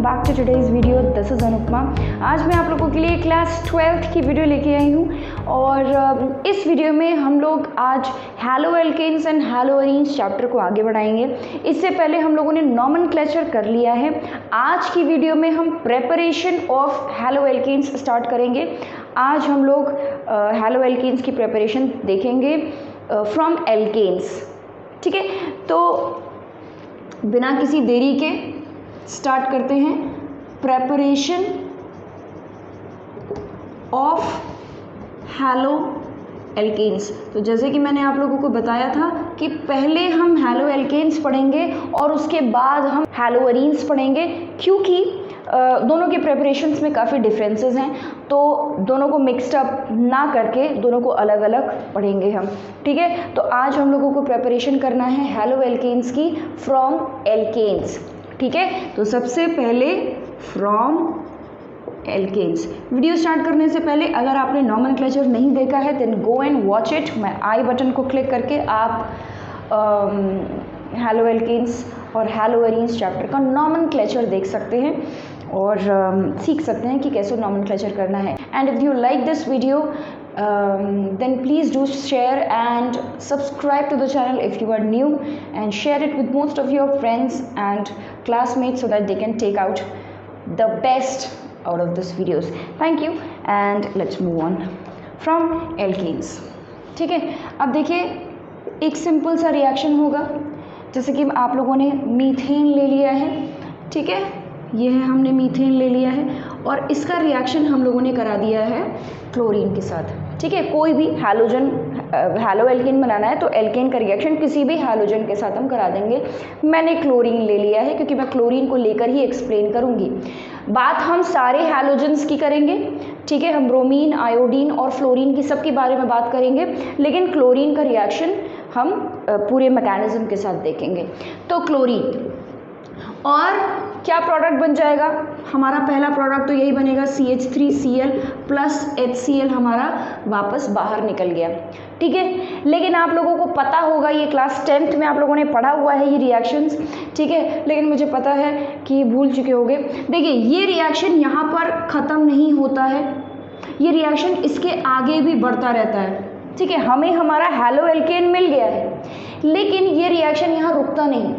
Back to today's video. This is Anupama. आज मैं आप लोगों के लिए क्लास 12th की वीडियो लेके आई हूँ और इस वीडियो में हम लोग आज halo alkanes and halo arenes chapter को आगे बढ़ाएंगे। इससे पहले हम लोगों ने नॉमेनक्लेचर कर लिया है। आज की वीडियो में हम preparation of halo alkanes start करेंगे। आज हम लोग हैलो एल्केन्स की प्रेपरेशन देखेंगे फ्रॉम एल्केन्स। ठीक है, तो बिना किसी देरी के स्टार्ट करते हैं प्रेपरेशन ऑफ हैलो एल्केन्स। तो जैसे कि मैंने आप लोगों को बताया था कि पहले हम हैलो एल्केन्स पढ़ेंगे और उसके बाद हम हैलो एरीन्स पढ़ेंगे, क्योंकि दोनों के प्रेपरेशंस में काफ़ी डिफरेंसेस हैं, तो दोनों को मिक्सड अप ना करके दोनों को अलग अलग पढ़ेंगे हम। ठीक है, तो आज हम लोगों को प्रेपरेशन करना है हैलो एल्केन्स की फ्रॉम एल्केन्स। ठीक है, तो सबसे पहले फ्रॉम एल्केन्स। वीडियो स्टार्ट करने से पहले अगर आपने नॉमेनक्लेचर नहीं देखा है then go and watch it. मैं आई बटन को क्लिक करके आप हैलो एल्केन्स और हैलो एरीन्स चैप्टर का नॉमेनक्लेचर देख सकते हैं और सीख सकते हैं कि कैसे नॉमेनक्लेचर करना है। And if you like this video then please do share and subscribe to the channel if you are new, and share it with most of your friends and classmates so that they can take out the best out of these videos. Thank you and let's move on from alkenes. ठीक है, अब देखिए एक simple सा reaction होगा। जैसे कि आप लोगों ने मीथेन ले लिया है। ठीक है, ये है हमने मीथेन ले लिया है और इसका रिएक्शन हम लोगों ने करा दिया है क्लोरीन के साथ। ठीक है, कोई भी हैलोजन हैलो एल्केन बनाना है तो एल्केन का रिएक्शन किसी भी हैलोजन के साथ हम करा देंगे। मैंने क्लोरीन ले लिया है क्योंकि मैं क्लोरीन को लेकर ही एक्सप्लेन करूँगी। बात हम सारे हैलोजन्स की करेंगे। ठीक है, हम ब्रोमीन, आयोडीन और फ्लोरीन की सब के बारे में बात करेंगे, लेकिन क्लोरीन का रिएक्शन हम पूरे मैकेनिज्म के साथ देखेंगे। तो क्लोरीन और क्या प्रोडक्ट बन जाएगा हमारा? पहला प्रोडक्ट तो यही बनेगा CH3Cl प्लस HCl हमारा वापस बाहर निकल गया। ठीक है, लेकिन आप लोगों को पता होगा, ये क्लास 10th में आप लोगों ने पढ़ा हुआ है ये रिएक्शंस। ठीक है, लेकिन मुझे पता है कि भूल चुके होंगे। देखिए, ये रिएक्शन यहाँ पर ख़त्म नहीं होता है, ये रिएक्शन इसके आगे भी बढ़ता रहता है। ठीक है, हमें हमारा हैलो एल्केन मिल गया है, लेकिन ये रिएक्शन यहाँ रुकता नहीं।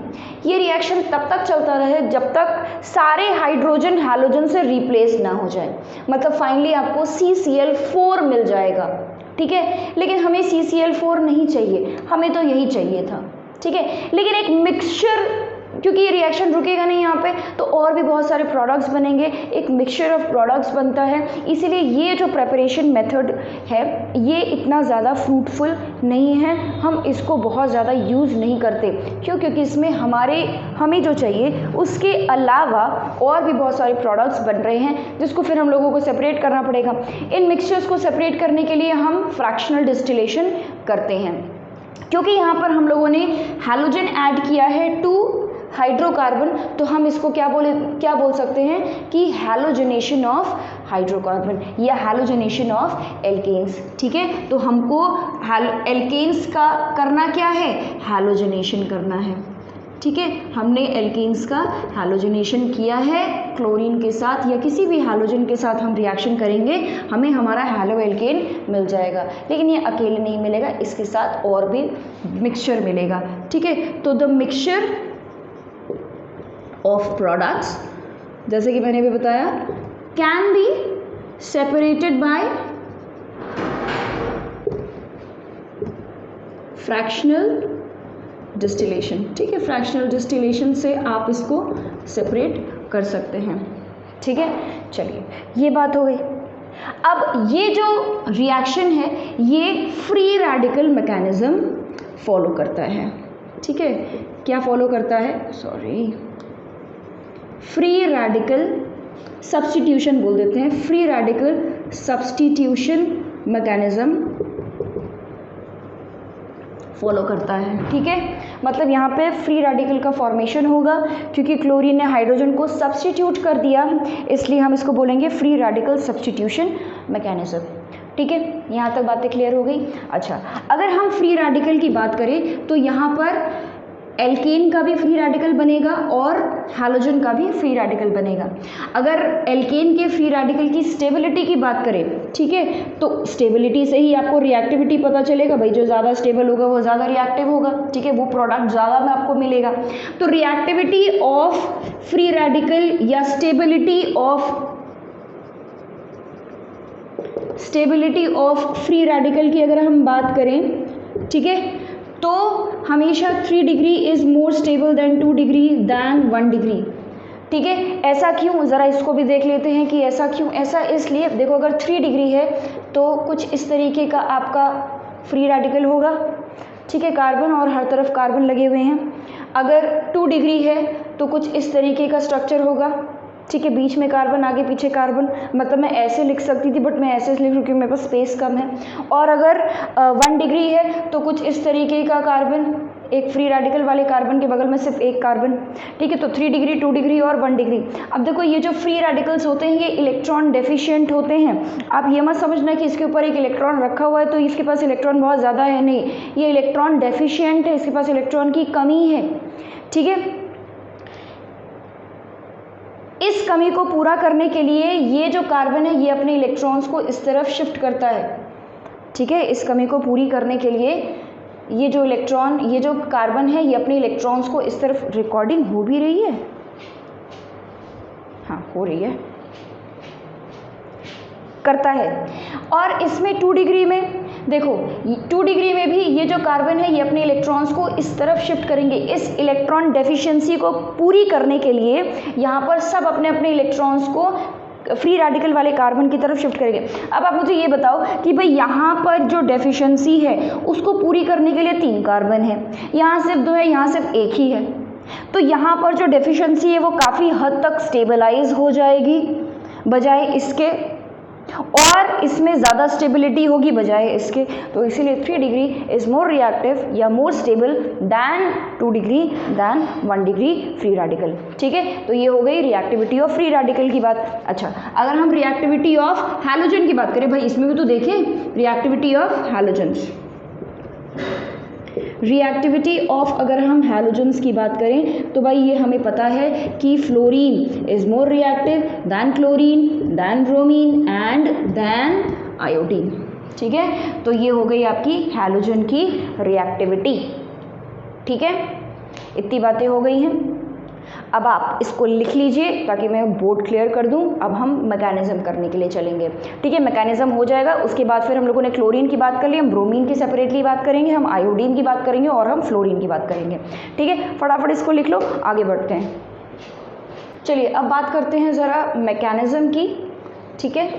ये रिएक्शन तब तक चलता रहे जब तक सारे हाइड्रोजन हैलोजन से रिप्लेस ना हो जाए। मतलब फाइनली आपको CCl4 मिल जाएगा। ठीक है, लेकिन हमें CCl4 नहीं चाहिए, हमें तो यही चाहिए था। ठीक है, लेकिन एक मिक्सचर, क्योंकि ये रिएक्शन रुकेगा नहीं यहाँ पे, तो और भी बहुत सारे प्रोडक्ट्स बनेंगे, एक मिक्सचर ऑफ प्रोडक्ट्स बनता है। इसीलिए ये जो प्रेपरेशन मेथड है ये इतना ज़्यादा फ्रूटफुल नहीं है, हम इसको बहुत ज़्यादा यूज़ नहीं करते। क्यों? क्योंकि इसमें हमें जो चाहिए उसके अलावा और भी बहुत सारे प्रोडक्ट्स बन रहे हैं, जिसको फिर हम लोगों को सेपरेट करना पड़ेगा। इन मिक्सचर्स को सेपरेट करने के लिए हम फ्रैक्शनल डिस्टिलेशन करते हैं, क्योंकि यहाँ पर हम लोगों ने हैलोजन ऐड किया है टू हाइड्रोकार्बन, तो हम इसको क्या बोल सकते हैं कि हैलोजनेशन ऑफ हाइड्रोकार्बन या हैलोजनेशन ऑफ एल्केन्स। ठीक है, तो हमको एल्केन्स का करना क्या है? हैलोजनेशन करना है। ठीक है, हमने एल्केन्स का हैलोजनेशन किया है क्लोरीन के साथ या किसी भी हैलोजन के साथ हम रिएक्शन करेंगे, हमें हमारा हैलो एल्केन मिल जाएगा। लेकिन ये अकेले नहीं मिलेगा, इसके साथ और भी मिक्सचर मिलेगा। ठीक है, तो द मिक्सचर ऑफ प्रोडक्ट्स, जैसे कि मैंने भी बताया, can be separated by fractional distillation. ठीक है, फ्रैक्शनल डिस्टिलेशन से आप इसको सेपरेट कर सकते हैं। ठीक है, चलिए ये बात हो गई। अब ये जो रिएक्शन है ये फ्री रेडिकल मैकेनिज्म फॉलो करता है। ठीक है, क्या फॉलो करता है? फ्री रेडिकल सब्स्टिट्यूशन बोल देते हैं। Free radical substitution mechanism follow करता है। ठीक है, मतलब यहाँ पे फ्री रेडिकल का फॉर्मेशन होगा, क्योंकि क्लोरीन ने हाइड्रोजन को सब्स्टिट्यूट कर दिया, इसलिए हम इसको बोलेंगे फ्री रेडिकल सब्स्टिट्यूशन मैकेनिज्म। ठीक है, यहाँ तक बातें क्लियर हो गई। अच्छा, अगर हम फ्री रेडिकल की बात करें तो यहाँ पर एल्केन का भी फ्री रेडिकल बनेगा और हैलोजन का भी फ्री रेडिकल बनेगा। अगर एल्केन के फ्री रेडिकल की स्टेबिलिटी की बात करें, ठीक है, तो स्टेबिलिटी से ही आपको रिएक्टिविटी पता चलेगा भाई, जो ज़्यादा स्टेबल होगा वो ज़्यादा रिएक्टिव होगा, ठीक है, वो प्रोडक्ट ज़्यादा में आपको मिलेगा। तो रिएक्टिविटी ऑफ फ्री रेडिकल या स्टेबिलिटी ऑफ फ्री रेडिकल की अगर हम बात करें, ठीक है, तो हमेशा 3 degree is more stable than 2 degree than 1 degree, ठीक है। ऐसा क्यों, ज़रा इसको भी देख लेते हैं कि ऐसा क्यों। ऐसा इसलिए, देखो अगर 3 डिग्री है तो कुछ इस तरीके का आपका फ्री रेडिकल होगा, ठीक है, कार्बन और हर तरफ कार्बन लगे हुए हैं। अगर 2 डिग्री है तो कुछ इस तरीके का स्ट्रक्चर होगा, ठीक है, बीच में कार्बन, आगे पीछे कार्बन, मतलब मैं ऐसे लिख सकती थी बट मैं ऐसे लिख रही हूँ क्योंकि मेरे पास स्पेस कम है। और अगर 1 डिग्री है तो कुछ इस तरीके का कार्बन, एक फ्री रेडिकल वाले कार्बन के बगल में सिर्फ एक कार्बन, ठीक है। तो 3 डिग्री, 2 डिग्री और 1 डिग्री। अब देखो ये जो फ्री रेडिकल्स होते हैं ये इलेक्ट्रॉन डेफिशिएंट होते हैं। आप ये मत समझना कि इसके ऊपर एक इलेक्ट्रॉन रखा हुआ है तो इसके पास इलेक्ट्रॉन बहुत ज़्यादा है, नहीं, ये इलेक्ट्रॉन डेफिशिएंट है, इसके पास इलेक्ट्रॉन की कमी है, ठीक है। इस कमी को पूरा करने के लिए ये जो कार्बन है ये अपने इलेक्ट्रॉन्स को इस तरफ शिफ्ट करता है, ठीक है। इस कमी को पूरी करने के लिए ये जो कार्बन है ये अपने इलेक्ट्रॉन्स को इस तरफ, रिकॉर्डिंग हो भी रही है, हाँ हो रही है, करता है। और इसमें 2 डिग्री में देखो, 2 डिग्री में भी ये जो कार्बन है ये अपने इलेक्ट्रॉन्स को इस तरफ शिफ्ट करेंगे। इस इलेक्ट्रॉन डेफिशिएंसी को पूरी करने के लिए यहाँ पर सब अपने अपने इलेक्ट्रॉन्स को फ्री रेडिकल वाले कार्बन की तरफ शिफ्ट करेंगे। अब आप मुझे ये बताओ कि भाई यहाँ पर जो डेफिशिएंसी है उसको पूरी करने के लिए 3 कार्बन है, यहाँ सिर्फ 2 है, यहाँ सिर्फ 1 ही है, तो यहाँ पर जो डेफिशिएंसी है वो काफ़ी हद तक स्टेबलाइज हो जाएगी बजाय इसके, और इसमें ज़्यादा स्टेबिलिटी होगी बजाय इसके। तो इसीलिए 3 डिग्री इज़ मोर रिएक्टिव या more stable than 2 degree than 1 degree free radical, ठीक है। तो ये हो गई रिएक्टिविटी ऑफ फ्री रेडिकल की बात। अच्छा, अगर हम रिएक्टिविटी ऑफ हैलोजन की बात करें, भाई इसमें भी तो देखें reactivity of halogens, reactivity of अगर हम हैलोजन्स की बात करें तो भाई ये हमें पता है कि fluorine is more reactive than chlorine than bromine and than iodine, ठीक है। तो ये हो गई आपकी हैलोजन की रिएक्टिविटी, ठीक है। इतनी बातें हो गई हैं। अब आप इसको लिख लीजिए ताकि मैं बोर्ड क्लियर कर दूं। अब हम मैकेनिज्म करने के लिए चलेंगे, ठीक है। मैकेनिज्म हो जाएगा, उसके बाद फिर हम लोगों ने क्लोरीन की बात कर ली, हम ब्रोमीन की सेपरेटली बात करेंगे, हम आयोडीन की बात करेंगे और हम फ्लोरीन की बात करेंगे, ठीक है। फटाफट इसको लिख लो, आगे बढ़ते हैं। चलिए अब बात करते हैं ज़रा मैकेनिज्म की, ठीक है।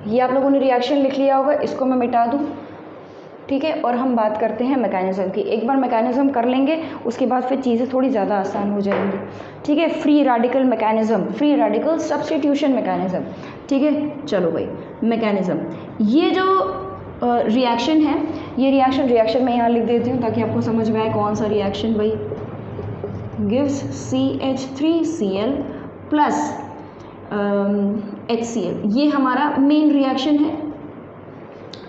ये आप लोगों ने रिएक्शन लिख लिया होगा, इसको मैं मिटा दूँ, ठीक है। और हम बात करते हैं मैकेनिज्म की। एक बार मैकेनिज्म कर लेंगे उसके बाद फिर चीज़ें थोड़ी ज़्यादा आसान हो जाएंगी, ठीक है। Free radical mechanism, free radical substitution mechanism, ठीक है। चलो भाई मैकेनिज्म, ये जो रिएक्शन है, ये रिएक्शन मैं यहाँ लिख देती हूँ ताकि आपको समझ में आए कौन सा रिएक्शन। भाई गिव्स CH3Cl प्लस HCl, ये हमारा मेन रिएक्शन है,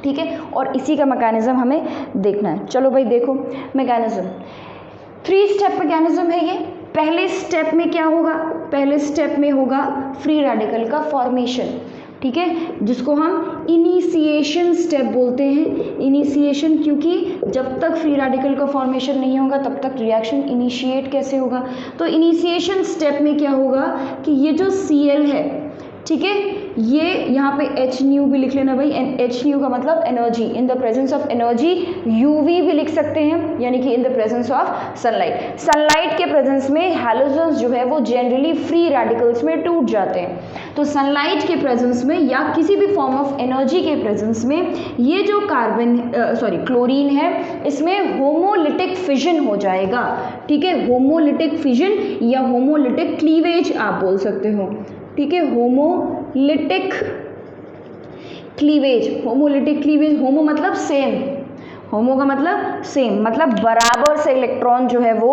ठीक है। और इसी का मैकेनिज्म हमें देखना है। चलो भाई देखो मैकेनिज्म, 3 स्टेप मैकेनिज्म है ये। पहले स्टेप में क्या होगा, पहले स्टेप में होगा फ्री रेडिकल का फॉर्मेशन, ठीक है, जिसको हम इनिशिएशन स्टेप बोलते हैं। इनिशिएशन, क्योंकि जब तक फ्री रेडिकल का फॉर्मेशन नहीं होगा तब तक रिएक्शन इनिशिएट कैसे होगा। तो इनिशिएशन स्टेप में क्या होगा कि ये जो Cl है, ठीक है, ये यहाँ पे HNu भी लिख लेना भाई। HNu का मतलब energy, in the presence of energy. UV भी लिख सकते हैं, यानी कि in the presence of sunlight. Sunlight के प्रेजेंस में हैलोजन्स जो है वो जनरली फ्री रेडिकल्स में टूट जाते हैं। तो सनलाइट के प्रेजेंस में या किसी भी फॉर्म ऑफ एनर्जी के प्रेजेंस में ये जो क्लोरीन है, इसमें होमोलिटिक फिजन हो जाएगा, ठीक है। होमोलिटिक फिजन या होमोलिटिक क्लीवेज आप बोल सकते हो, ठीक है। होमोलिटिक क्लीवेज, होमोलिटिक क्लीवेज, होमो मतलब सेम, होमो का मतलब सेम, मतलब बराबर से इलेक्ट्रॉन जो है वो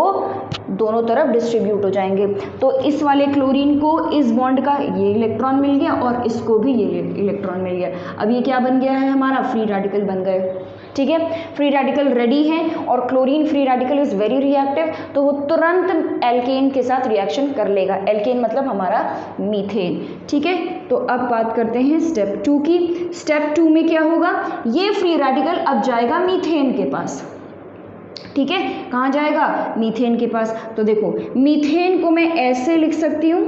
दोनों तरफ डिस्ट्रीब्यूट हो जाएंगे। तो इस वाले क्लोरीन को इस बॉन्ड का ये इलेक्ट्रॉन मिल गया और इसको भी ये इलेक्ट्रॉन मिल गया। अब ये क्या बन गया है, हमारा फ्री रेडिकल बन गए। ठीक है, फ्री रेडिकल रेडी है और chlorine free radical is very reactive, तो वो तुरंत एल्केन के साथ रिएक्शन कर लेगा। एल्केन मतलब हमारा मीथेन। ठीक है, तो अब बात करते हैं स्टेप 2 की। स्टेप 2 में क्या होगा, ये फ्री रेडिकल अब जाएगा मीथेन के पास। ठीक है, कहाँ जाएगा, मीथेन के पास। तो देखो मीथेन को मैं ऐसे लिख सकती हूँ,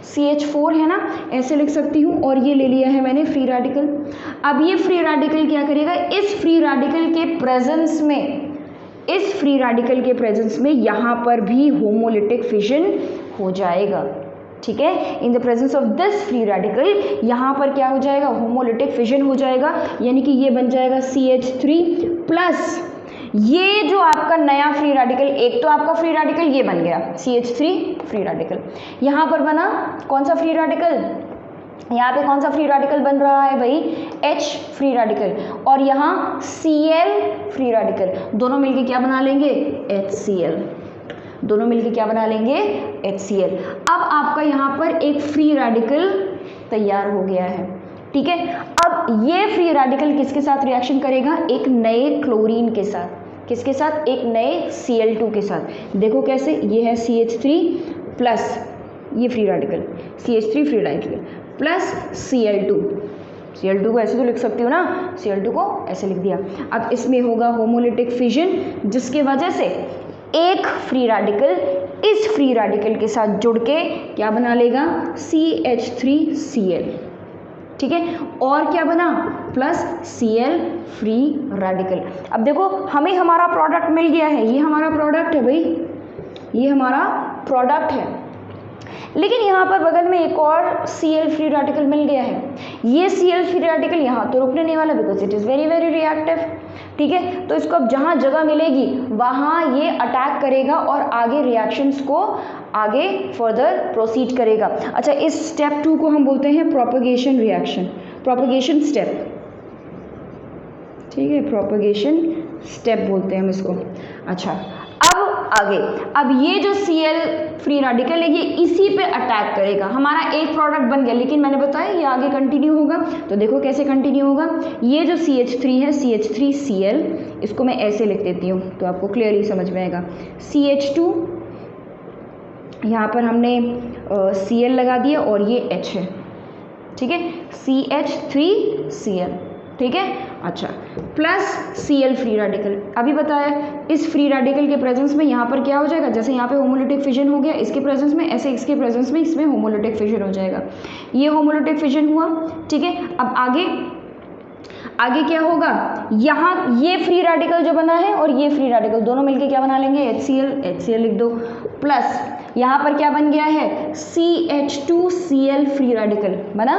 CH4 है ना, ऐसे लिख सकती हूँ, और ये ले लिया है मैंने फ्री रेडिकल। अब ये फ्री रेडिकल क्या करेगा, इस फ्री रेडिकल के प्रेजेंस में, इस फ्री रेडिकल के प्रेजेंस में यहाँ पर भी होमोलिटिक फिजन हो जाएगा। ठीक है, in the presence of this free radical यहाँ पर क्या हो जाएगा, होमोलिटिक फिजन हो जाएगा, यानी कि ये बन जाएगा CH3 प्लस ये जो आपका नया फ्री रेडिकल, एक तो आपका फ्री रेडिकल ये बन गया CH3 फ्री रेडिकल, यहाँ पर बना कौन सा फ्री रेडिकल, यहाँ पे कौन सा फ्री रेडिकल बन रहा है भाई, H फ्री रेडिकल, और यहाँ Cl फ्री रेडिकल, दोनों मिलके क्या बना लेंगे, HCl, दोनों मिलके क्या बना लेंगे, HCl। अब आपका यहाँ पर एक फ्री रेडिकल तैयार हो गया है। ठीक है, अब ये फ्री रेडिकल किसके साथ रिएक्शन करेगा, एक नए क्लोरीन के साथ, किसके साथ, एक नए Cl2 के साथ। देखो कैसे, ये है CH3 प्लस ये free radical, CH3 free radical plus Cl2, Cl2 को ऐसे तो लिख सकती हो ना, Cl2 को ऐसे लिख दिया। अब इसमें होगा होमोलिटिक फिजन, जिसके वजह से एक फ्री रेडिकल इस फ्री रेडिकल के साथ जुड़ के क्या बना लेगा, CH3Cl। ठीक है, और क्या बना, प्लस Cl फ्री रेडिकल। अब देखो हमें हमारा प्रोडक्ट मिल गया है, ये हमारा प्रोडक्ट है भाई, ये हमारा प्रोडक्ट है, लेकिन यहाँ पर बगल में एक और Cl फ्री रेडिकल मिल गया है। ये Cl फ्री रेडिकल यहाँ तो रुकने नहीं वाला, because it is very very reactive. ठीक है, तो इसको अब जहाँ जगह मिलेगी वहाँ ये अटैक करेगा और आगे रिएक्शंस को आगे फर्दर प्रोसीड करेगा। अच्छा, इस स्टेप 2 को हम बोलते हैं प्रोपगेशन रिएक्शन, प्रोपगेशन स्टेप। ठीक है, प्रोपगेशन स्टेप बोलते हैं हम इसको। अच्छा, अब आगे, अब ये जो Cl फ्री रेडिकल है ये इसी पे अटैक करेगा। हमारा एक प्रोडक्ट बन गया, लेकिन मैंने बताया ये आगे कंटिन्यू होगा। तो देखो कैसे कंटिन्यू होगा, ये जो CH3 है, CH3Cl, इसको मैं ऐसे लिख देती हूँ तो आपको क्लियरली समझ में आएगा। CH2, यहाँ पर हमने Cl लगा दिया और ये H है। ठीक है, CH3Cl। ठीक है, अच्छा, प्लस Cl फ्री रेडिकल। अभी बताया इस फ्री रेडिकल के प्रेजेंस में यहाँ पर क्या हो जाएगा, जैसे यहाँ पे होमोलिटिक फिजन हो गया इसके प्रेजेंस में, ऐसे इसके प्रेजेंस में इसमें होमोलिटिक फिजन हो जाएगा। ये होमोलिटिक फिजन हुआ। ठीक है, अब आगे आगे क्या होगा, यहाँ ये फ्री रेडिकल जो बना है और ये फ्री रेडिकल दोनों मिलके क्या बना लेंगे, HCl लिख दो, प्लस यहाँ पर क्या बन गया है, CH2Cl फ्री रेडिकल बना,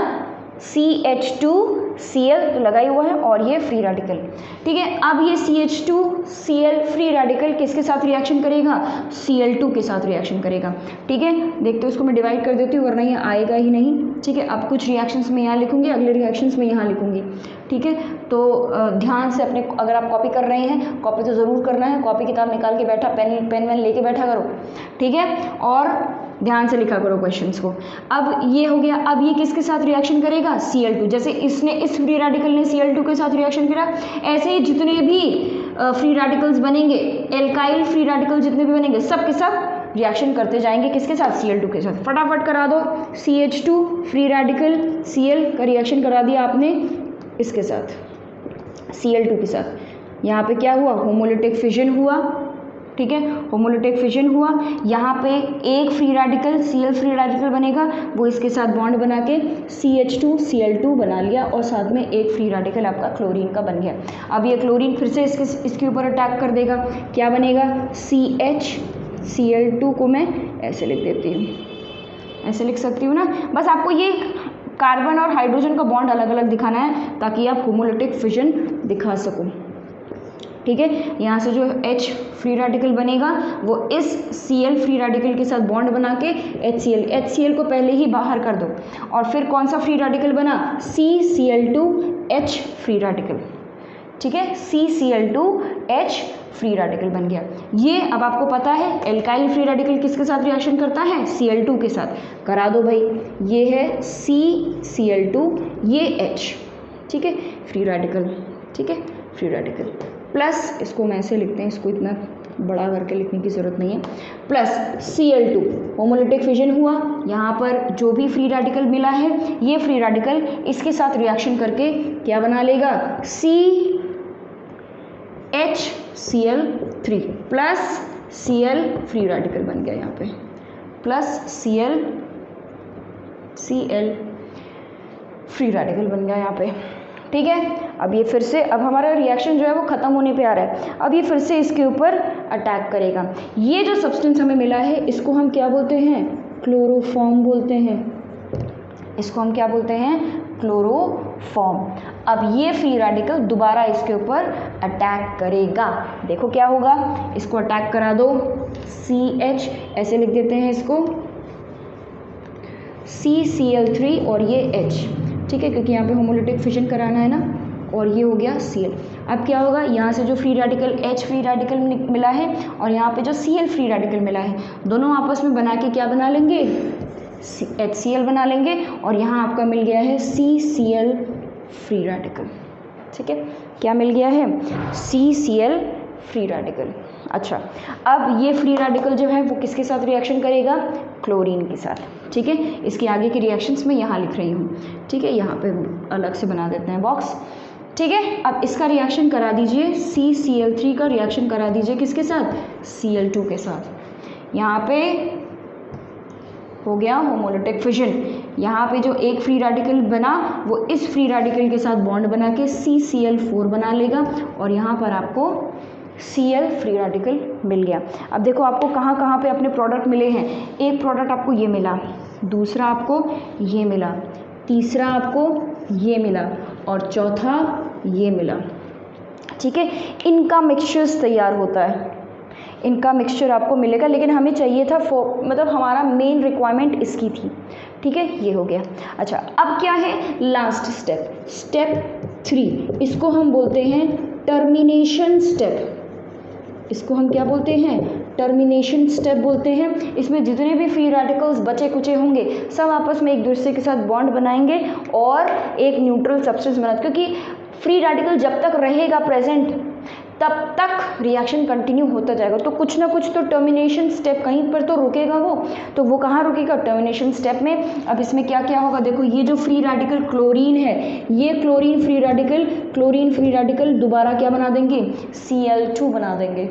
CH2Cl तो लगा ही हुआ है और ये फ्री रेडिकल। ठीक है, अब ये CH2Cl फ्री रेडिकल किसके साथ रिएक्शन करेगा, Cl2 के साथ रिएक्शन करेगा। ठीक है, देखते हो इसको मैं डिवाइड कर देती हूँ वरना ये आएगा ही नहीं। ठीक है, अब कुछ रिएक्शंस में यहाँ लिखूंगी, अगले रिएक्शंस में यहाँ लिखूंगी। ठीक है, तो ध्यान से अपने, अगर आप कॉपी कर रहे हैं, कॉपी तो ज़रूर करना है, कॉपी किताब निकाल के बैठा, पेन वैन लेके बैठा करो। ठीक है, और ध्यान से लिखा करो क्वेश्चंस को। अब ये हो गया, अब ये किसके साथ रिएक्शन करेगा, Cl2। जैसे इसने, इस फ्री रेडिकल ने Cl2 के साथ रिएक्शन करा, ऐसे ही जितने भी फ्री रेडिकल्स बनेंगे, एल्काइल फ्री रेडिकल जितने भी बनेंगे, सब के सब रिएक्शन करते जाएंगे किसके साथ, Cl2 के साथ। फटाफट करा दो, CH2 फ्री रेडिकल Cl का रिएक्शन करा दिया आपने इसके साथ, Cl2 के साथ। यहाँ पे क्या हुआ, होमोलिटिक फिजन हुआ। ठीक है, होमोलिटिक फिजन हुआ, यहाँ पे एक free radical Cl free radical बनेगा, वो इसके साथ बॉन्ड बना के CH2Cl2 बना लिया और साथ में एक फ्री रेडिकल आपका क्लोरीन का बन गया। अब ये क्लोरीन फिर से इसके ऊपर अटैक कर देगा, क्या बनेगा, CHCl2 को मैं ऐसे लिख देती हूँ, ऐसे लिख सकती हूँ ना। बस आपको ये कार्बन और हाइड्रोजन का बॉन्ड अलग अलग दिखाना है ताकि आप होमोलिटिक फिजन दिखा सको। ठीक है, यहाँ से जो H फ्री रेडिकल बनेगा वो इस Cl फ्री रेडिकल के साथ बॉन्ड बना के HCl को पहले ही बाहर कर दो, और फिर कौन सा फ्री रेडिकल बना, CCl2H फ्री रेडिकल। ठीक है, CCl2H फ्री रेडिकल बन गया। ये अब आपको पता है एल्काइल फ्री रेडिकल किसके साथ रिएक्शन करता है, Cl2 के साथ। करा दो भाई, ये है CCl2, ये H, ठीक है, फ्री रेडिकल, ठीक है, फ्री रेडिकल प्लस, इसको हम ऐसे लिखते हैं, इसको इतना बड़ा करके लिखने की ज़रूरत नहीं है, प्लस Cl2 होमोलिटिक फिजन हुआ, यहाँ पर जो भी फ्री रेडिकल मिला है ये फ्री रेडिकल इसके साथ रिएक्शन करके क्या बना लेगा, CHCl3 plus Cl free radical बन गया यहाँ पे, प्लस Cl फ्री रेडिकल बन गया यहाँ पे, ठीक है। अब ये फिर से, अब हमारा रिएक्शन जो है वो ख़त्म होने पे आ रहा है, अब ये फिर से इसके ऊपर अटैक करेगा। ये जो सब्सटेंस हमें मिला है इसको हम क्या बोलते हैं, क्लोरोफॉर्म बोलते हैं, इसको हम क्या बोलते हैं, क्लोरोफॉर्म। अब ये फ्री रेडिकल दोबारा इसके ऊपर अटैक करेगा, देखो क्या होगा, इसको अटैक करा दो, CH ऐसे लिख देते हैं इसको, CCl3 और ये H, ठीक है, क्योंकि यहाँ पे होमोलिटिक फिजन कराना है ना, और ये हो गया Cl। अब क्या होगा, यहाँ से जो free radical H free radical मिला है और यहाँ पे जो Cl फ्री रेडिकल मिला है, दोनों आपस में बना के क्या बना लेंगे, HCl बना लेंगे, और यहाँ आपका मिल गया है CCl फ्री रेडिकल, ठीक है, क्या मिल गया है, CCl फ्री रेडिकल। अच्छा, अब ये फ्री रेडिकल जो है वो किसके साथ रिएक्शन करेगा, क्लोरीन के साथ, ठीक है। इसके आगे की रिएक्शंस मैं यहाँ लिख रही हूँ, ठीक है, यहाँ पे अलग से बना देते हैं बॉक्स, ठीक है। अब इसका रिएक्शन करा दीजिए, CCl3 का रिएक्शन करा दीजिए किसके साथ, Cl2 के साथ। यहाँ पे हो गया होमोलिटिक फिजन, यहाँ पे जो एक फ्री रेडिकल बना वो इस फ्री रेडिकल के साथ बॉन्ड बना के CCl4 बना लेगा, और यहाँ पर आपको Cl फ्री रेडिकल मिल गया। अब देखो आपको कहाँ कहाँ पे अपने प्रोडक्ट मिले हैं, एक प्रोडक्ट आपको ये मिला, दूसरा आपको ये मिला, तीसरा आपको ये मिला, और चौथा ये मिला, ठीक है। इनका मिक्सचर्स तैयार होता है, इनका मिक्सचर आपको मिलेगा, लेकिन हमें चाहिए था मतलब हमारा मेन रिक्वायरमेंट इसकी थी, ठीक है, ये हो गया। अच्छा, अब क्या है, लास्ट स्टेप, स्टेप 3, इसको हम बोलते हैं टर्मिनेशन स्टेप, इसको हम क्या बोलते हैं, टर्मिनेशन स्टेप बोलते हैं। इसमें जितने भी फ्री रेडिकल्स बचे कुचे होंगे सब आपस में एक दूसरे के साथ बॉन्ड बनाएंगे और एक न्यूट्रल सब्सटेंस बना, क्योंकि फ्री रेडिकल जब तक रहेगा प्रेजेंट तब तक रिएक्शन कंटिन्यू होता जाएगा, तो कुछ ना कुछ तो टर्मिनेशन स्टेप कहीं पर तो रुकेगा वो, तो वो कहाँ रुकेगा, टर्मिनेशन स्टेप में। अब इसमें क्या क्या होगा, देखो ये जो फ्री रेडिकल क्लोरीन है, ये क्लोरीन फ्री रेडिकल दोबारा क्या बना देंगे, Cl2 बना देंगे,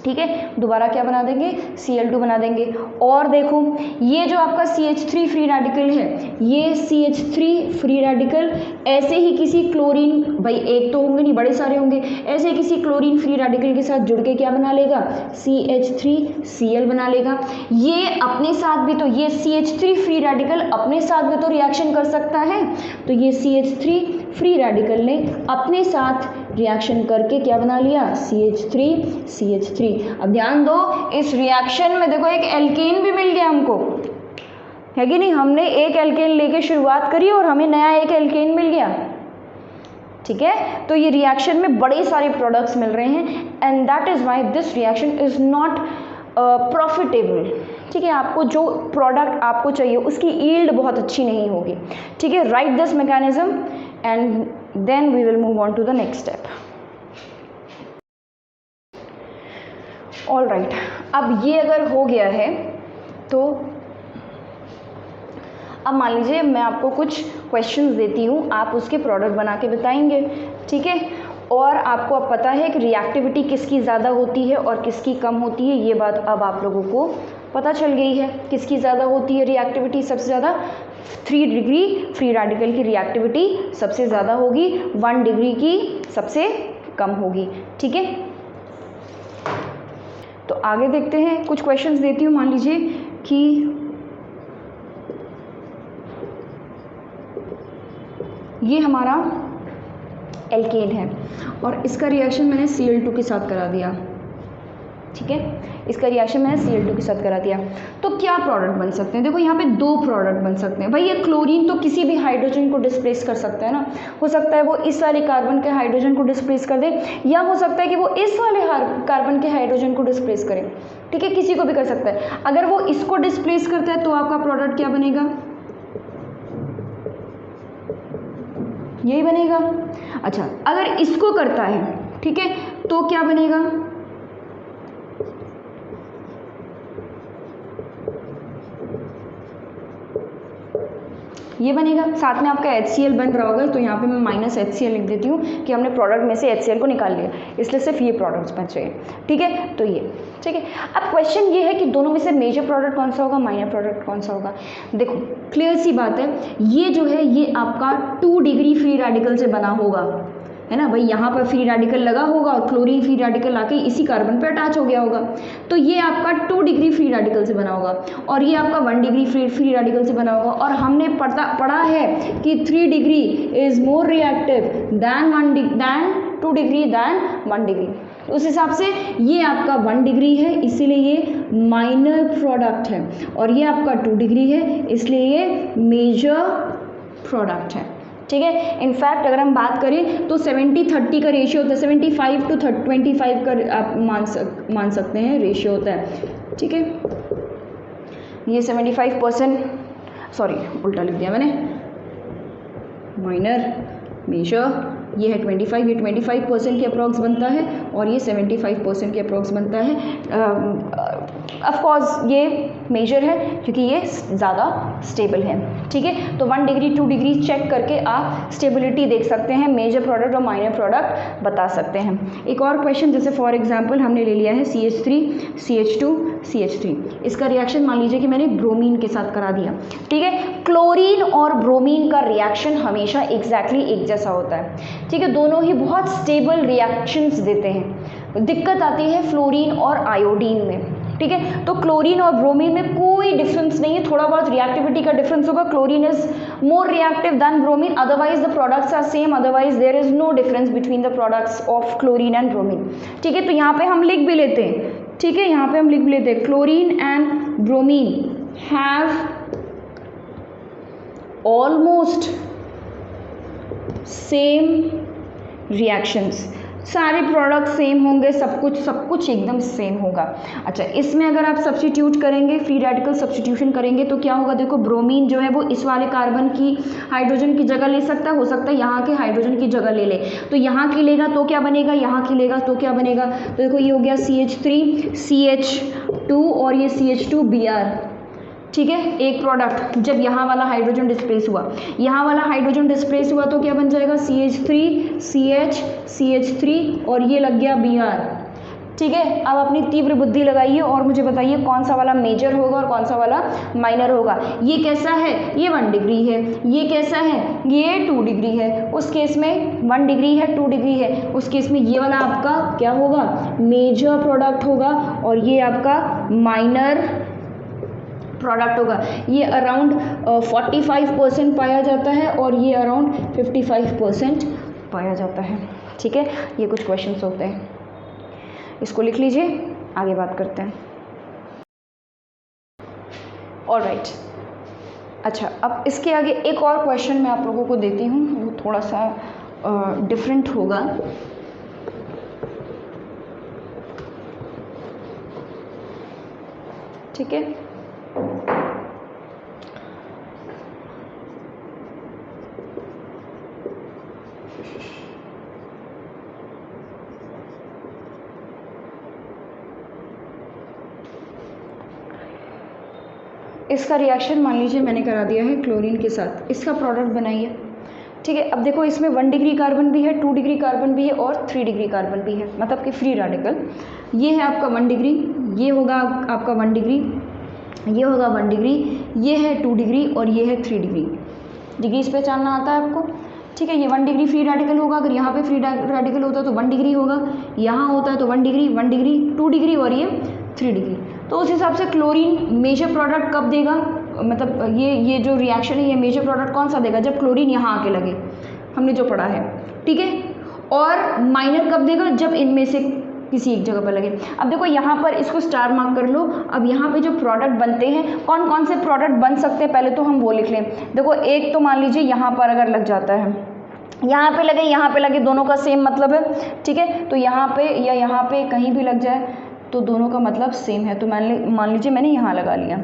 ठीक है, दोबारा क्या बना देंगे, Cl2 बना देंगे। और देखो ये जो आपका CH3 फ्री रेडिकल है, ये CH3 फ्री रेडिकल ऐसे ही किसी क्लोरीन, भाई एक तो होंगे नहीं, बड़े सारे होंगे, ऐसे किसी क्लोरीन फ्री रेडिकल के साथ जुड़ के क्या बना लेगा, CH3Cl बना लेगा। ये अपने साथ भी तो, ये CH3 फ्री रेडिकल अपने साथ भी तो रिएक्शन कर सकता है, तो ये CH3 फ्री रेडिकल ने अपने साथ रिएक्शन करके क्या बना लिया, CH3। अब ध्यान दो, इस रिएक्शन में देखो एक एल्केन भी मिल गया हमको, है कि नहीं, हमने एक एल्केन लेके शुरुआत करी और हमें नया एक एल्केन मिल गया, ठीक है। तो ये रिएक्शन में बड़े सारे प्रोडक्ट्स मिल रहे हैं, and that is why this reaction is not profitable, ठीक है। आपको जो प्रोडक्ट आपको चाहिए उसकी यील्ड बहुत अच्छी नहीं होगी, ठीक है। Right this mechanism and then we will move on to the next step. All right, अब ये अगर हो गया है तो अब मान लीजिए मैं आपको कुछ क्वेश्चंस देती हूँ, आप उसके प्रोडक्ट बना के बताएंगे, ठीक है। और आपको अब पता है कि रिएक्टिविटी किसकी ज़्यादा होती है और किसकी कम होती है, ये बात अब आप लोगों को पता चल गई है। किसकी ज़्यादा होती है रिएक्टिविटी, सबसे ज़्यादा 3 डिग्री फ्री रेडिकल की रिएक्टिविटी सबसे ज़्यादा होगी, 1 डिग्री की सबसे कम होगी, ठीक है। तो आगे देखते हैं, कुछ क्वेश्चंस देती हूँ। मान लीजिए कि ये हमारा एल्केन है और इसका रिएक्शन मैंने Cl2 के साथ करा दिया, ठीक है, इसका रिएक्शन मैंने Cl2 के साथ करा दिया। तो क्या प्रोडक्ट बन सकते हैं? देखो यहाँ पे दो प्रोडक्ट बन सकते हैं भाई। ये क्लोरीन तो किसी भी हाइड्रोजन को डिस्प्लेस कर सकता है ना, हो सकता है वो इस वाले कार्बन के हाइड्रोजन को डिस्प्लेस कर दे, या हो सकता है कि वो इस वाले कार्बन के हाइड्रोजन को डिस्प्लेस करे, ठीक है, किसी को भी कर सकता है। अगर वो इसको डिस्प्लेस करता है तो आपका प्रोडक्ट क्या बनेगा? यही बनेगा। अच्छा, अगर इसको करता है, ठीक है, तो क्या बनेगा? ये बनेगा। साथ में आपका HCl बन रहा होगा, तो यहाँ पे मैं माइनस HCl लिख देती हूँ कि हमने प्रोडक्ट में से HCl को निकाल लिया, इसलिए सिर्फ ये प्रोडक्ट्स बच रहे हैं, ठीक है। तो ये ठीक है। अब क्वेश्चन ये है कि दोनों में से मेजर प्रोडक्ट कौन सा होगा, माइनर प्रोडक्ट कौन सा होगा? देखो क्लियर सी बात है, ये जो है ये आपका 2 डिग्री फ्री रेडिकल से बना होगा, है ना भाई। यहाँ पर फ्री रेडिकल लगा होगा और क्लोरीन फ्री रेडिकल आके इसी कार्बन पे अटैच हो गया होगा, तो ये आपका 2 डिग्री फ्री रेडिकल से बना होगा और ये आपका 1 डिग्री फ्री रेडिकल से बना होगा। और हमने पढ़ा है कि 3 degree is more reactive than 2 degree than 1 degree. उस हिसाब से ये आपका 1 डिग्री है, इसीलिए ये माइनर प्रोडक्ट है, और ये आपका 2 डिग्री है, इसलिए ये मेजर प्रोडक्ट है, ठीक है। इनफैक्ट अगर हम बात करें तो 70-30 का रेशियो होता है, 75 to 25 का आप मान सकते हैं रेशियो होता है, ठीक है। ये 75%, सॉरी उल्टा लिख दिया मैंने, माइनर मेजर, ये है 25, ये 25% के अप्रॉक्स बनता है और ये 75% के अप्रॉक्स बनता है। ऑफ कोर्स ये मेजर है क्योंकि ये ज़्यादा स्टेबल है, ठीक है। तो 1 डिग्री 2 डिग्री चेक करके आप स्टेबिलिटी देख सकते हैं, मेजर प्रोडक्ट और माइनर प्रोडक्ट बता सकते हैं। एक और क्वेश्चन, जैसे फॉर एग्जांपल हमने ले लिया है CH3 CH2 CH3, इसका रिएक्शन मान लीजिए कि मैंने ब्रोमीन के साथ करा दिया, ठीक है। क्लोरीन और ब्रोमीन का रिएक्शन हमेशा एग्जैक्टली एक जैसा होता है, ठीक है। दोनों ही बहुत स्टेबल रिएक्शंस देते हैं। दिक्कत आती है फ्लोरीन और आयोडीन में, ठीक है। तो क्लोरीन और ब्रोमीन में कोई डिफरेंस नहीं है, थोड़ा बहुत रिएक्टिविटी का डिफरेंस होगा। Chlorine is more reactive than bromine, otherwise the products are same, otherwise there is no difference between the products of chlorine and bromine, ठीक है। तो यहाँ पे हम लिख भी लेते हैं, ठीक है, यहाँ पे हम लिख भी लेते हैं chlorine and bromine have almost same reactions, सारे प्रोडक्ट सेम होंगे, सब कुछ एकदम सेम होगा। अच्छा, इसमें अगर आप सब्स्टिट्यूट करेंगे, फ्री रेडिकल सब्स्टिट्यूशन करेंगे तो क्या होगा? देखो ब्रोमीन जो है वो इस वाले कार्बन की हाइड्रोजन की जगह ले सकता है, हो सकता है यहाँ के हाइड्रोजन की जगह ले ले, तो यहाँ की लेगा तो क्या बनेगा, यहाँ की लेगा तो क्या बनेगा? तो देखो ये हो गया CH3 CH2 और ये CH2Br, ठीक है, एक प्रोडक्ट। जब यहाँ वाला हाइड्रोजन डिस्प्लेस हुआ, यहाँ वाला हाइड्रोजन डिस्प्लेस हुआ तो क्या बन जाएगा? CH3 CH CH3 और ये लग गया Br, ठीक है। अब अपनी तीव्र बुद्धि लगाइए और मुझे बताइए कौन सा वाला मेजर होगा और कौन सा वाला माइनर होगा। ये कैसा है? ये 1 डिग्री है। ये कैसा है? ये 2 डिग्री है। उस केस में 1 डिग्री है, 2 डिग्री है, उस केस में ये वाला आपका क्या होगा? मेजर प्रोडक्ट होगा और ये आपका माइनर प्रोडक्ट होगा। ये अराउंड 45% पाया जाता है और ये अराउंड 55% पाया जाता है, ठीक है। ये कुछ क्वेश्चंस होते हैं, इसको लिख लीजिए, आगे बात करते हैं। ऑलराइट, अच्छा अब इसके आगे एक और क्वेश्चन मैं आप लोगों को देती हूँ, वो थोड़ा सा डिफरेंट होगा। ठीक है, इसका रिएक्शन मान लीजिए मैंने करा दिया है क्लोरीन के साथ, इसका प्रोडक्ट बनाइए, ठीक है। अब देखो इसमें 1 डिग्री कार्बन भी है, 2 डिग्री कार्बन भी है और 3 डिग्री कार्बन भी है, मतलब कि फ्री रेडिकल। ये है आपका 1 डिग्री, ये होगा आपका 1 डिग्री, ये होगा 1 डिग्री, ये है 2 डिग्री और ये है 3 डिग्री। डिग्रीज पहचानना आता है आपको, ठीक है। ये 1 डिग्री फ्री रेडिकल होगा, अगर यहाँ पे फ्री रेडिकल होता है तो 1 डिग्री होगा, यहाँ होता है तो 1 डिग्री 2 डिग्री और ये 3 डिग्री। तो उस हिसाब से क्लोरीन मेजर प्रोडक्ट कब देगा, मतलब ये जो रिएक्शन है ये मेजर प्रोडक्ट कौन सा देगा? जब क्लोरीन यहाँ आके लगे, हमने जो पढ़ा है, ठीक है। और माइनर कब देगा? जब इनमें से किसी एक जगह पर लगे। अब देखो यहाँ पर इसको स्टार मार्क कर लो। अब यहाँ पे जो प्रोडक्ट बनते हैं, कौन कौन से प्रोडक्ट बन सकते हैं पहले तो हम वो लिख लें। देखो एक तो मान लीजिए यहाँ पर अगर लग जाता है, यहाँ पे लगे यहाँ पे लगे, दोनों का सेम मतलब है, ठीक है। तो यहाँ पे या यहाँ पे कहीं भी लग जाए तो दोनों का मतलब सेम है। तो मान लीजिए मैंने यहाँ लगा लिया,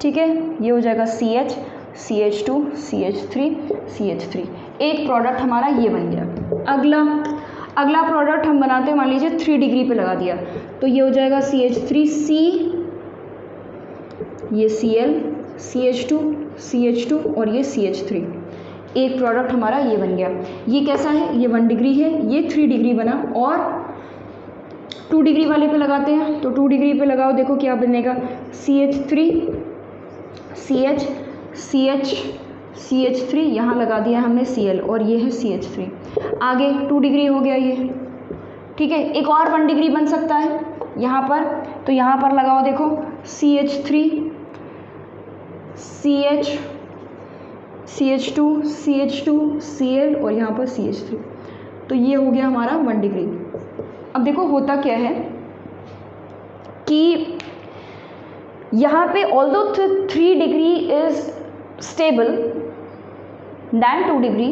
ठीक है। ये हो जाएगा CH, CH2, CH3, CH3। एक प्रोडक्ट हमारा ये बन गया। अगला प्रोडक्ट हम बनाते हैं, मान लीजिए 3 डिग्री पे लगा दिया, तो ये हो जाएगा CH3C, ये Cl, CH2, CH2 और ये CH3। एक प्रोडक्ट हमारा ये बन गया। ये कैसा है, ये 1 डिग्री है, ये 3 डिग्री बना। और 2 डिग्री वाले पे लगाते हैं, तो 2 डिग्री पे लगाओ, देखो क्या बनेगा, CH3, CH, CH, CH3, यहाँ लगा दिया हमने Cl और ये है CH3। आगे 2 डिग्री हो गया ये, ठीक है। एक और 1 डिग्री बन सकता है यहाँ पर, तो यहाँ पर लगाओ, देखो CH3, CH, CH2, CH2, Cl और यहाँ पर CH3। तो ये हो गया हमारा 1 डिग्री। अब देखो होता क्या है कि यहाँ पे although 3 degree is stable than 2 degree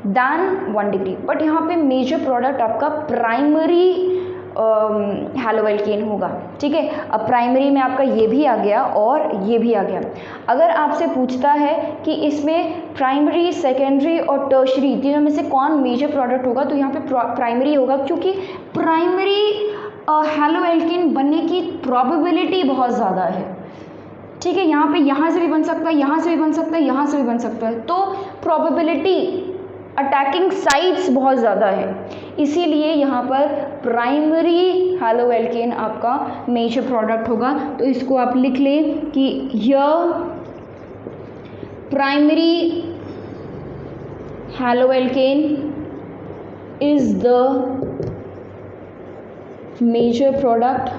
than 1 degree, but यहाँ पे मेजर प्रोडक्ट आपका प्राइमरी हैलोएल्केन होगा, ठीक है। अब प्राइमरी में आपका ये भी आ गया और ये भी आ गया। अगर आपसे पूछता है कि इसमें प्राइमरी, सेकेंडरी और टर्शरी तीनों में से कौन मेजर प्रोडक्ट होगा, तो यहाँ पे प्राइमरी होगा, क्योंकि प्राइमरी हैलोएल्केन बनने की प्रोबेबिलिटी बहुत ज़्यादा है, ठीक है। यहाँ पे यहाँ से भी बन सकता है, यहाँ से भी बन सकता है, यहाँ से भी बन सकता है, तो प्रोबेबिलिटी, अटैकिंग साइट्स बहुत ज़्यादा है, इसीलिए यहाँ पर प्राइमरी हैलोएल्केन आपका मेजर प्रोडक्ट होगा। तो इसको आप लिख लें कि यह primary haloalkane is the major product,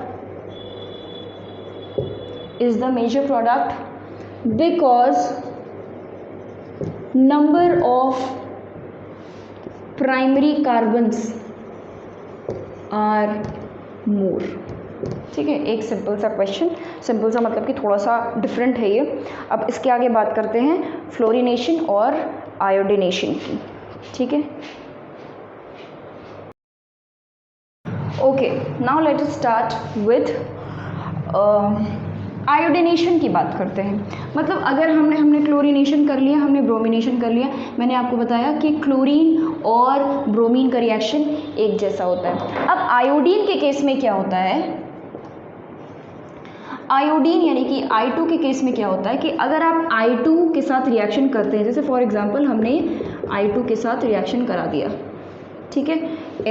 because number of primary carbons are more, ठीक है। एक सिंपल सा क्वेश्चन, सिंपल सा मतलब कि थोड़ा सा डिफरेंट है ये। अब इसके आगे बात करते हैं फ्लोरिनेशन और आयोडिनेशन की, ठीक है। Okay, now let us start with iodination की बात करते हैं। मतलब अगर हमने क्लोरीनेशन कर लिया, हमने ब्रोमिनेशन कर लिया, मैंने आपको बताया कि क्लोरीन और ब्रोमीन का रिएक्शन एक जैसा होता है। अब आयोडीन के केस में क्या होता है, आयोडीन यानी कि I2 के केस में क्या होता है कि अगर आप I2 के साथ रिएक्शन करते हैं, जैसे फॉर एग्जांपल हमने I2 के साथ रिएक्शन करा दिया, ठीक है,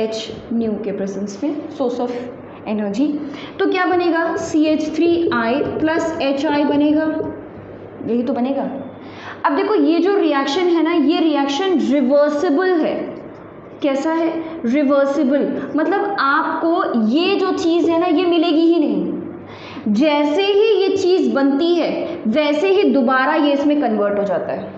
H न्यू के प्रेजेंस में, सोर्स ऑफ एनर्जी, तो क्या बनेगा, CH3I प्लस HI बनेगा, यही तो बनेगा। अब देखो ये जो रिएक्शन है ना, ये रिएक्शन रिवर्सिबल है। कैसा है, रिवर्सिबल, मतलब आपको ये जो चीज़ है ना ये मिलेगी ही नहीं। जैसे ही ये चीज़ बनती है वैसे ही दोबारा ये इसमें कन्वर्ट हो जाता है,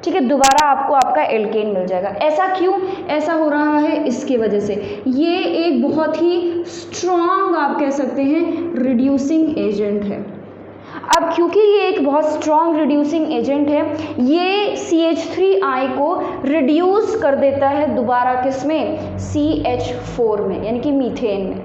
ठीक है, दोबारा आपको आपका एल्केन मिल जाएगा। ऐसा क्यों ऐसा हो रहा है, इसके वजह से ये एक बहुत ही स्ट्रॉन्ग आप कह सकते हैं रिड्यूसिंग एजेंट है। अब क्योंकि ये एक बहुत स्ट्रॉन्ग रिड्यूसिंग एजेंट है, ये CH3I को रिड्यूस कर देता है दोबारा किस में, CH4 में, यानी कि मीथेन में,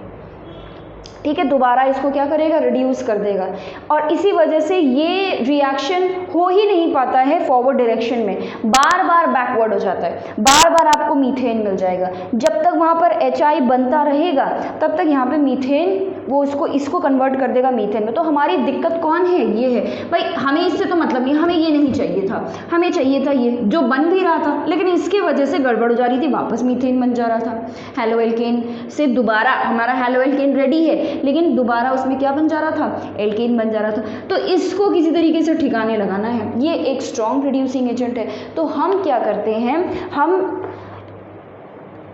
ठीक है, दोबारा इसको क्या करेगा, रिड्यूस कर देगा। और इसी वजह से ये रिएक्शन हो ही नहीं पाता है फॉरवर्ड डायरेक्शन में, बार बार बैकवर्ड हो जाता है, बार बार आपको मीथेन मिल जाएगा। जब तक वहाँ पर HI बनता रहेगा तब तक यहाँ पे मीथेन वो इसको कन्वर्ट कर देगा मीथेन में। तो हमारी दिक्कत कौन है, ये है भाई, हमें इससे तो मतलब नहीं, हमें ये नहीं चाहिए था, हमें चाहिए था ये जो बन भी रहा था, लेकिन इसकी वजह से गड़बड़ हो जा रही थी, वापस मीथेन बन जा रहा था। हेलोएल्केन से दोबारा हमारा हेलोएल्केन रेडी है, लेकिन दोबारा उसमें क्या बन जा रहा था, एल्केन बन जा रहा था। तो इसको किसी तरीके से ठिकाने लगाना है, ये एक स्ट्रॉन्ग रिड्यूसिंग एजेंट है। तो हम क्या करते हैं,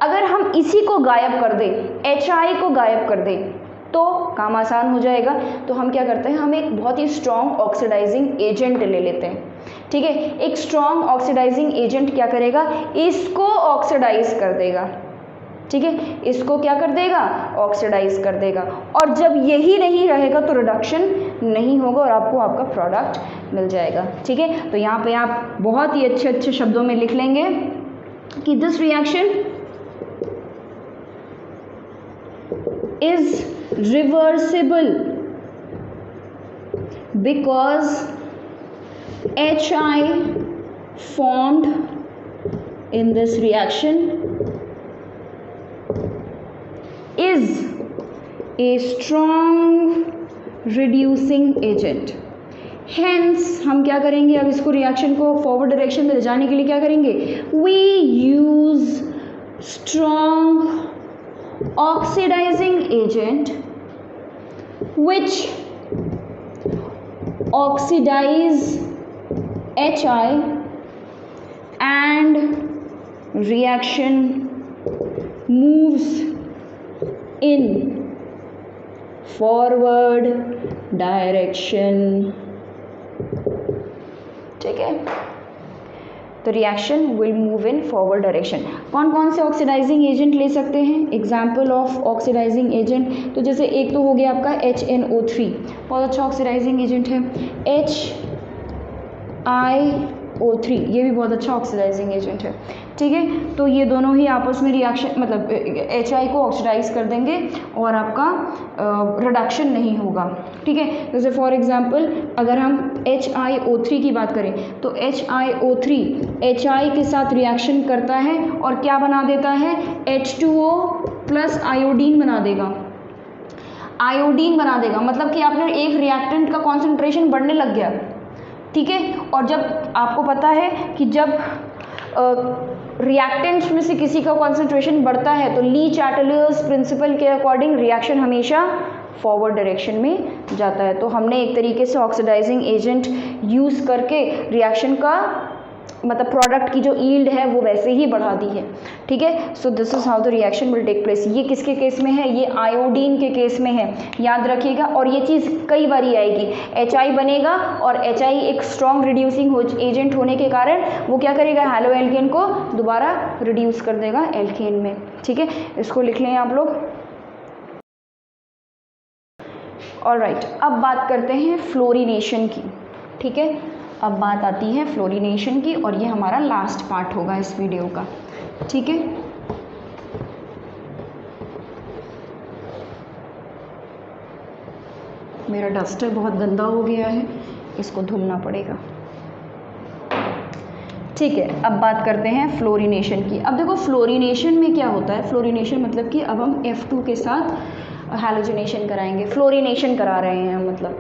अगर हम इसी को गायब कर दें, HI को गायब कर दें तो काम आसान हो जाएगा। तो हम क्या करते हैं, हम एक बहुत ही स्ट्रॉन्ग ऑक्सीडाइजिंग एजेंट ले लेते हैं, ठीक है। एक स्ट्रॉन्ग ऑक्सीडाइजिंग एजेंट क्या करेगा, इसको ऑक्सीडाइज कर देगा, ठीक है, इसको क्या कर देगा, ऑक्सीडाइज कर देगा। और जब यही नहीं रहेगा तो रिडक्शन नहीं होगा और आपको आपका प्रोडक्ट मिल जाएगा। ठीक है, तो यहाँ पे आप बहुत ही अच्छे अच्छे शब्दों में लिख लेंगे कि this reaction is reversible because HI formed in this reaction is a strong reducing agent. Hence हम क्या करेंगे, अब इसको रिएक्शन को फॉरवर्ड डायरेक्शन में ले जाने के लिए क्या करेंगे, we use strong oxidizing agent which oxidize HI and reaction moves in forward direction। ठीक है, तो reaction will move in forward direction. कौन कौन से ऑक्सीडाइजिंग एजेंट ले सकते हैं, एग्जाम्पल ऑफ ऑक्सीडाइजिंग एजेंट, तो जैसे एक तो हो गया आपका HNO3, बहुत अच्छा ऑक्सीडाइजिंग एजेंट है। HiO3 ये भी बहुत अच्छा ऑक्सीडाइजिंग एजेंट है। ठीक है, तो ये दोनों ही आपस में रिएक्शन मतलब HI को ऑक्सीडाइज कर देंगे और आपका रिडक्शन नहीं होगा। ठीक है, जैसे फॉर एग्जांपल अगर हम HiO3 की बात करें तो HiO3 HI के साथ रिएक्शन करता है और क्या बना देता है, H2O प्लस आयोडीन बना देगा। आयोडीन बना देगा मतलब कि आपने एक रिएक्टेंट का कॉन्सेंट्रेशन बढ़ने लग गया। ठीक है, और जब आपको पता है कि जब रिएक्टेंट्स में से किसी का कॉन्सेंट्रेशन बढ़ता है तो ली चैटलर्स प्रिंसिपल के अकॉर्डिंग रिएक्शन हमेशा फॉरवर्ड डायरेक्शन में जाता है। तो हमने एक तरीके से ऑक्सीडाइजिंग एजेंट यूज़ करके रिएक्शन का मतलब प्रोडक्ट की जो यील्ड है वो वैसे ही बढ़ा दी है। ठीक है, so this is how the reaction will take place. ये किसके केस में है, ये आयोडीन के केस में है, याद रखिएगा। और ये चीज़ कई बार आएगी, HI बनेगा और HI एक स्ट्रॉन्ग रिड्यूसिंग एजेंट होने के कारण वो क्या करेगा, हैलो एल्केन को दोबारा रिड्यूस कर देगा एल्केन में। ठीक है, इसको लिख लें आप लोग। ऑलराइट, अब बात करते हैं फ्लोरिनेशन की। ठीक है, अब बात आती है फ्लोरिनेशन की और ये हमारा लास्ट पार्ट होगा इस वीडियो का। ठीक है, मेरा डस्टर बहुत गंदा हो गया है, इसको धुलना पड़ेगा। ठीक है, अब बात करते हैं फ्लोरिनेशन की। अब देखो फ्लोरिनेशन में क्या होता है, फ्लोरिनेशन मतलब कि अब हम F2 के साथ हैलोजनेशन कराएंगे, फ्लोरिनेशन करा रहे हैं मतलब।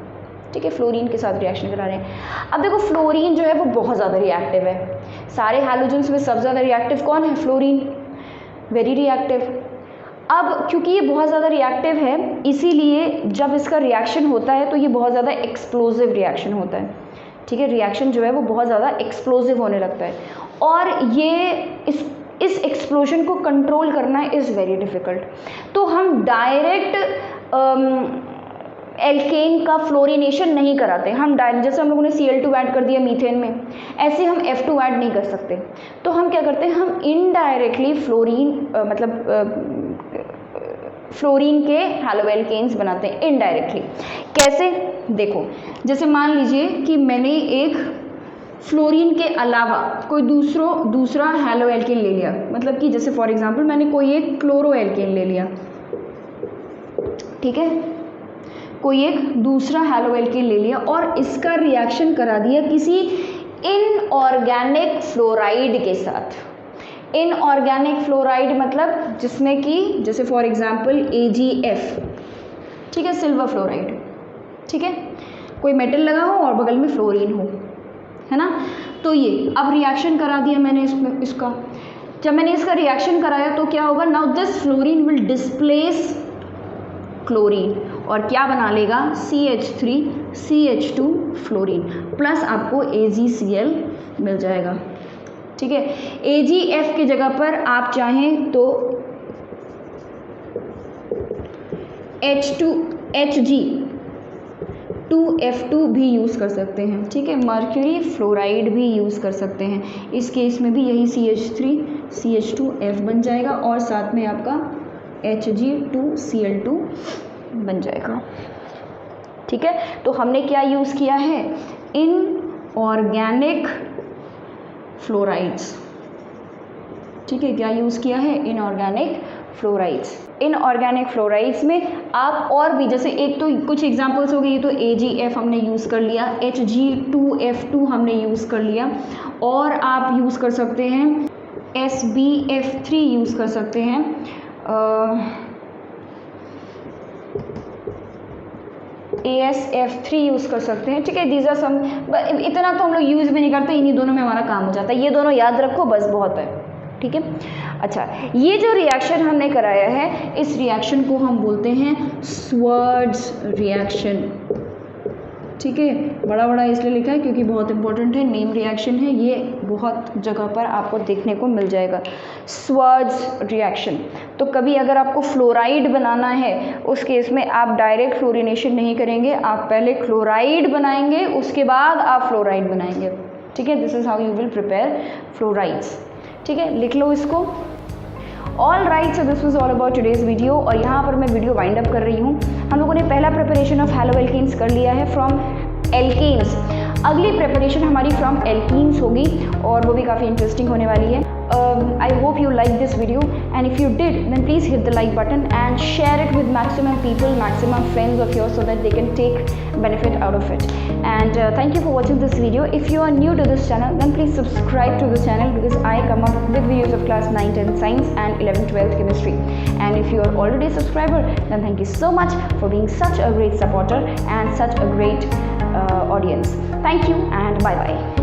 ठीक है, फ्लोरीन के साथ रिएक्शन करा रहे हैं। अब देखो फ्लोरीन जो है वो बहुत ज़्यादा रिएक्टिव है, सारे हैलोजेंस में सबसे ज़्यादा रिएक्टिव कौन है, फ्लोरीन, वेरी रिएक्टिव। अब क्योंकि ये बहुत ज़्यादा रिएक्टिव है इसीलिए जब इसका रिएक्शन होता है तो ये बहुत ज़्यादा एक्सप्लोजिव रिएक्शन होता है। ठीक है, रिएक्शन जो है वो बहुत ज़्यादा एक्सप्लोजिव होने लगता है और ये इस एक्सप्लोजन को कंट्रोल करना इज़ वेरी डिफ़िकल्ट। तो हम डायरेक्ट एल्केन का फ्लोरिनेशन नहीं कराते, हम डायरेक्ट, जैसे हम लोगों ने Cl2 ऐड कर दिया मीथेन में, ऐसे हम F2 ऐड नहीं कर सकते। तो हम क्या करते हैं, हम इनडायरेक्टली फ्लोरीन के हैलोएल्केन्स बनाते हैं इनडायरेक्टली। कैसे, देखो जैसे मान लीजिए कि मैंने एक फ्लोरीन के अलावा कोई दूसरा हैलोएल्केन ले लिया, मतलब कि जैसे फॉर एग्जांपल मैंने कोई एक क्लोरोएल्केन ले लिया। ठीक है, कोई एक दूसरा हैलोएल्केन ले लिया और इसका रिएक्शन करा दिया किसी इनऑर्गेनिक फ्लोराइड के साथ। इनऑर्गेनिक फ्लोराइड मतलब जिसमें कि जैसे फॉर एग्जांपल AgF, ठीक है, सिल्वर फ्लोराइड। ठीक है, कोई मेटल लगा हो और बगल में फ्लोरीन हो, है ना। तो ये अब रिएक्शन करा दिया मैंने इसका। जब मैंने इसका रिएक्शन कराया तो क्या होगा, now this fluorine will displace chlorine और क्या बना लेगा, CH3CH2 फ्लोरीन प्लस आपको AgCl मिल जाएगा। ठीक है, AgF की जगह पर आप चाहें तो Hg2F2 भी यूज़ कर सकते हैं। ठीक है, मर्क्यूरी फ्लोराइड भी यूज़ कर सकते हैं, इस केस में भी यही CH2F बन जाएगा और साथ में आपका Hg2Cl2 बन जाएगा। ठीक है, तो हमने क्या यूज़ किया है, इनऑर्गेनिक फ्लोराइड्स। ठीक है, क्या यूज़ किया है, इनऑर्गेनिक फ्लोराइड्स। इनऑर्गेनिक फ्लोराइड्स में आप और भी, जैसे एक तो कुछ एग्जांपल्स हो गए, ये तो AgF हमने यूज़ कर लिया, Hg2F2 हमने यूज़ कर लिया, और आप यूज़ कर सकते हैं SbF3 यूज़ कर सकते हैं, AsF3 यूज़ कर सकते हैं। ठीक है, दीज आर सम, इतना तो हम लोग यूज़ भी नहीं करते, इन्हीं दोनों में हमारा काम हो जाता है, ये दोनों याद रखो बस, बहुत है। ठीक है, अच्छा, ये जो रिएक्शन हमने कराया है, इस रिएक्शन को हम बोलते हैं स्वर्ड्स रिएक्शन। ठीक है, बड़ा बड़ा इसलिए लिखा है क्योंकि बहुत इंपॉर्टेंट है, नेम रिएक्शन है, ये बहुत जगह पर आपको देखने को मिल जाएगा, स्वर्ड्स रिएक्शन। तो कभी अगर आपको फ्लोराइड बनाना है, उस केस में आप डायरेक्ट फ्लोरिनेशन नहीं करेंगे, आप पहले क्लोराइड बनाएंगे, उसके बाद आप फ्लोराइड बनाएंगे। ठीक है, this is how you will prepare fluorides. ठीक है, लिख लो इसको। All right, so this was all about today's video, और यहाँ पर मैं वीडियो वाइंड अप कर रही हूँ। हम लोगों ने पहला प्रिपरेशन ऑफ हैलोएल्केन्स कर लिया है फ्रॉम एल्केन्स। अगली प्रिपरेशन हमारी फ्रॉम एल्कीन्स होगी, और वो भी काफ़ी इंटरेस्टिंग होने वाली है। I hope you like this video, and if you did, then please hit the like button and share it with maximum people, maximum friends of yours, so that they can take benefit out of it. And thank you for watching this video. If you are new to this channel, then please subscribe to this channel, because I come up with videos of class 9, 10 science and 11, 12 chemistry. And if you are already a subscriber, then thank you so much for being such a great supporter and such a great audience. Thank you and bye bye.